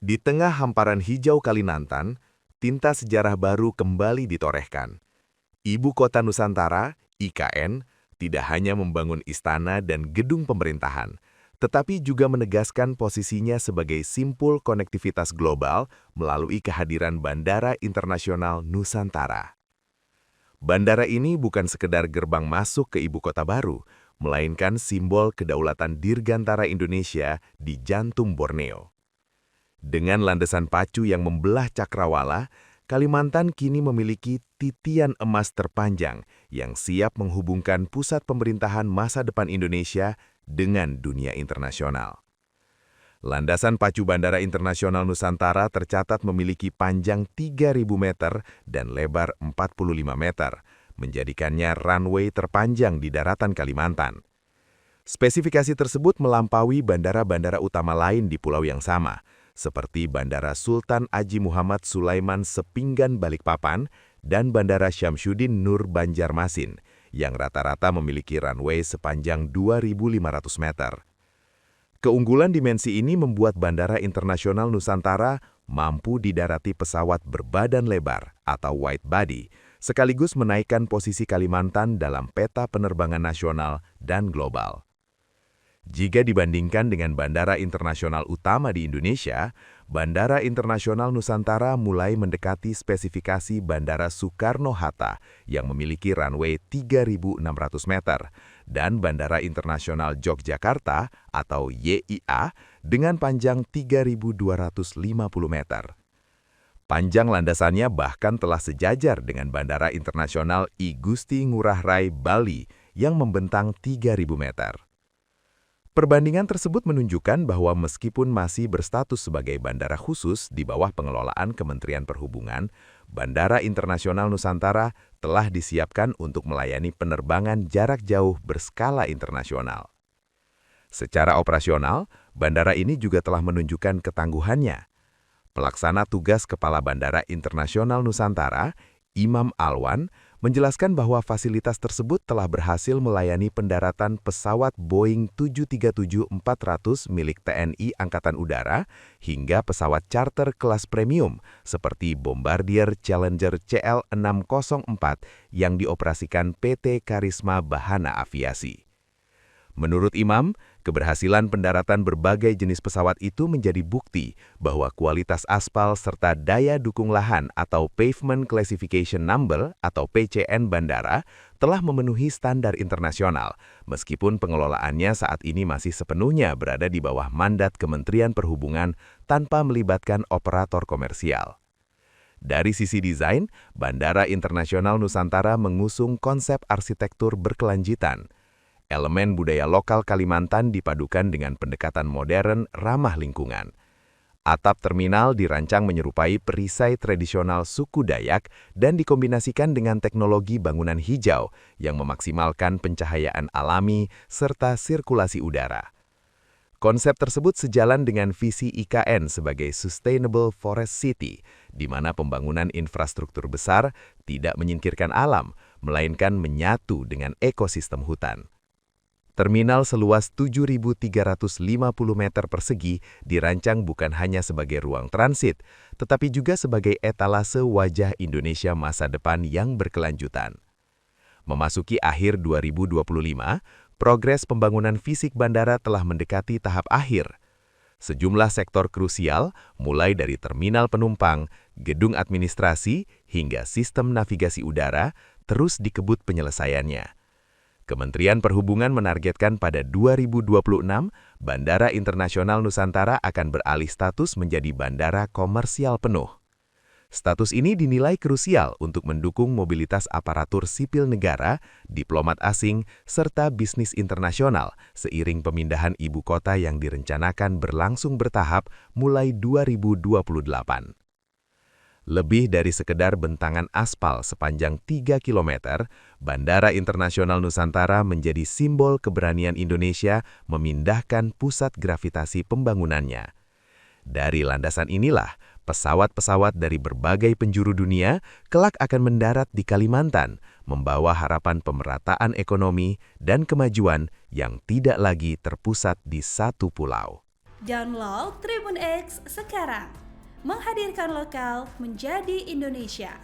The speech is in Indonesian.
Di tengah hamparan hijau Kalimantan, tinta sejarah baru kembali ditorehkan. Ibu Kota Nusantara, IKN, tidak hanya membangun istana dan gedung pemerintahan, tetapi juga menegaskan posisinya sebagai simpul konektivitas global melalui kehadiran Bandara Internasional Nusantara. Bandara ini bukan sekedar gerbang masuk ke ibu kota baru, melainkan simbol kedaulatan Dirgantara Indonesia di jantung Borneo. Dengan landasan pacu yang membelah cakrawala, Kalimantan kini memiliki titian emas terpanjang yang siap menghubungkan pusat pemerintahan masa depan Indonesia dengan dunia internasional. Landasan pacu Bandara Internasional Nusantara tercatat memiliki panjang 3.000 meter dan lebar 45 meter, menjadikannya runway terpanjang di daratan Kalimantan. Spesifikasi tersebut melampaui bandara-bandara utama lain di pulau yang sama, seperti Bandara Sultan Haji Muhammad Sulaiman Sepinggan Balikpapan dan Bandara Syamsuddin Nur Banjarmasin, yang rata-rata memiliki runway sepanjang 2.500 meter. Keunggulan dimensi ini membuat Bandara Internasional Nusantara mampu didarati pesawat berbadan lebar atau wide body, sekaligus menaikkan posisi Kalimantan dalam peta penerbangan nasional dan global. Jika dibandingkan dengan bandara internasional utama di Indonesia, Bandara Internasional Nusantara mulai mendekati spesifikasi Bandara Soekarno-Hatta yang memiliki runway 3.600 meter dan Bandara Internasional Yogyakarta atau YIA dengan panjang 3.250 meter. Panjang landasannya bahkan telah sejajar dengan Bandara Internasional I Gusti Ngurah Rai Bali yang membentang 3.000 meter. Perbandingan tersebut menunjukkan bahwa meskipun masih berstatus sebagai bandara khusus di bawah pengelolaan Kementerian Perhubungan, Bandara Internasional Nusantara telah disiapkan untuk melayani penerbangan jarak jauh berskala internasional. Secara operasional, bandara ini juga telah menunjukkan ketangguhannya. Pelaksana tugas Kepala Bandara Internasional Nusantara, Imam Alwan, menjelaskan bahwa fasilitas tersebut telah berhasil melayani pendaratan pesawat Boeing 737-400 milik TNI Angkatan Udara hingga pesawat charter kelas premium seperti Bombardier Challenger CL-604 yang dioperasikan PT Karisma Bahana Aviasi. Menurut Imam, keberhasilan pendaratan berbagai jenis pesawat itu menjadi bukti bahwa kualitas aspal serta daya dukung lahan atau Pavement Classification Number atau PCN bandara telah memenuhi standar internasional, meskipun pengelolaannya saat ini masih sepenuhnya berada di bawah mandat Kementerian Perhubungan tanpa melibatkan operator komersial. Dari sisi desain, Bandara Internasional Nusantara mengusung konsep arsitektur berkelanjutan. Elemen budaya lokal Kalimantan dipadukan dengan pendekatan modern ramah lingkungan. Atap terminal dirancang menyerupai perisai tradisional suku Dayak dan dikombinasikan dengan teknologi bangunan hijau yang memaksimalkan pencahayaan alami serta sirkulasi udara. Konsep tersebut sejalan dengan visi IKN sebagai Sustainable Forest City, di mana pembangunan infrastruktur besar tidak menyingkirkan alam, melainkan menyatu dengan ekosistem hutan. Terminal seluas 7.350 meter persegi dirancang bukan hanya sebagai ruang transit, tetapi juga sebagai etalase wajah Indonesia masa depan yang berkelanjutan. Memasuki akhir 2025, progres pembangunan fisik bandara telah mendekati tahap akhir. Sejumlah sektor krusial, mulai dari terminal penumpang, gedung administrasi, hingga sistem navigasi udara, terus dikebut penyelesaiannya. Kementerian Perhubungan menargetkan pada 2026, Bandara Internasional Nusantara akan beralih status menjadi bandara komersial penuh. Status ini dinilai krusial untuk mendukung mobilitas aparatur sipil negara, diplomat asing, serta bisnis internasional seiring pemindahan ibu kota yang direncanakan berlangsung bertahap mulai 2028. Lebih dari sekedar bentangan aspal sepanjang 3 km, Bandara Internasional Nusantara menjadi simbol keberanian Indonesia memindahkan pusat gravitasi pembangunannya. Dari landasan inilah, pesawat-pesawat dari berbagai penjuru dunia kelak akan mendarat di Kalimantan, membawa harapan pemerataan ekonomi dan kemajuan yang tidak lagi terpusat di satu pulau. Download Tribun X sekarang. Menghadirkan lokal menjadi Indonesia.